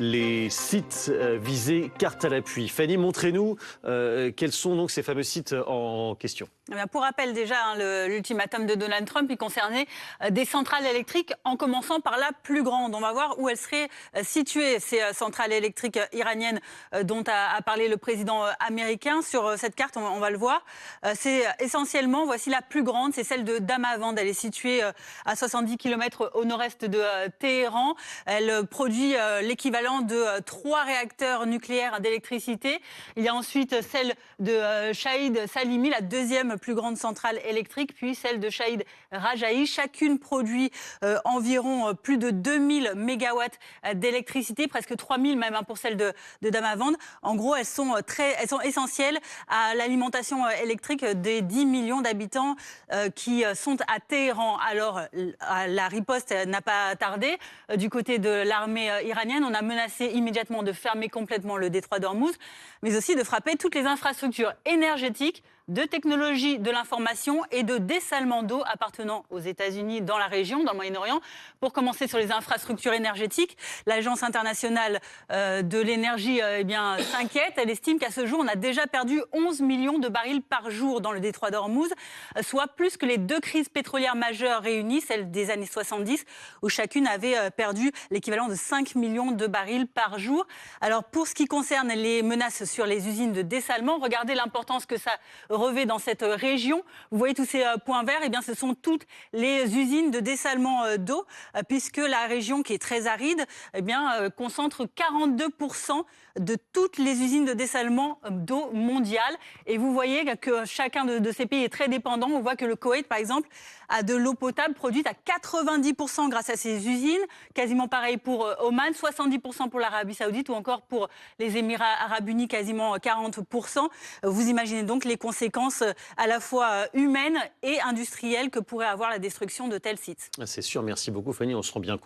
Les sites visés, carte à l'appui. Fanny, montrez-nous quels sont donc ces fameux sites en question. Pour rappel, déjà, l'ultimatum de Donald Trump, il concernait des centrales électriques, en commençant par la plus grande. On va voir où elles seraient situées, ces centrales électriques iraniennes dont a parlé le président américain. Sur cette carte, on va le voir. C'est essentiellement, voici la plus grande, c'est celle de Damavand. Elle est située à 70 km au nord-est de Téhéran. Elle produit l'équivalent de 3 réacteurs nucléaires d'électricité. Il y a ensuite celle de Shahid Salimi, la deuxième plus grande centrale électrique, puis celle de Shahid Rajaï. Chacune produit environ plus de 2000 mégawatts d'électricité, presque 3000 même pour celle de Damavand. En gros, elles sont essentielles à l'alimentation électrique des 10 millions d'habitants qui sont à Téhéran. Alors, la riposte n'a pas tardé. Du côté de l'armée iranienne, on a menacé immédiatement de fermer complètement le détroit d'Ormuz, mais aussi de frapper toutes les infrastructures énergétiques, de technologie de l'information et de dessalement d'eau appartenant aux États-Unis dans la région, dans le Moyen-Orient. Pour commencer sur les infrastructures énergétiques, l'Agence internationale de l'énergie s'inquiète. Elle estime qu'à ce jour, on a déjà perdu 11 millions de barils par jour dans le détroit d'Ormuz, soit plus que les 2 crises pétrolières majeures réunies, celle des années 70, où chacune avait perdu l'équivalent de 5 millions de barils par jour. Alors, pour ce qui concerne les menaces sur les usines de dessalement, regardez l'importance que ça revêt dans cette région. Vous voyez tous ces points verts, ce sont toutes les usines de dessalement d'eau, puisque la région qui est très aride, concentre 42% de toutes les usines de dessalement d'eau mondiales. Et vous voyez que chacun de ces pays est très dépendant. On voit que le Koweït, par exemple, a de l'eau potable produite à 90% grâce à ces usines. Quasiment pareil pour Oman, 70% pour l'Arabie Saoudite ou encore pour les Émirats Arabes Unis, quasiment 40%. Vous imaginez donc les conséquences à la fois humaines et industrielles que pourrait avoir la destruction de tels sites. C'est sûr, merci beaucoup Fanny, on se rend bien compte.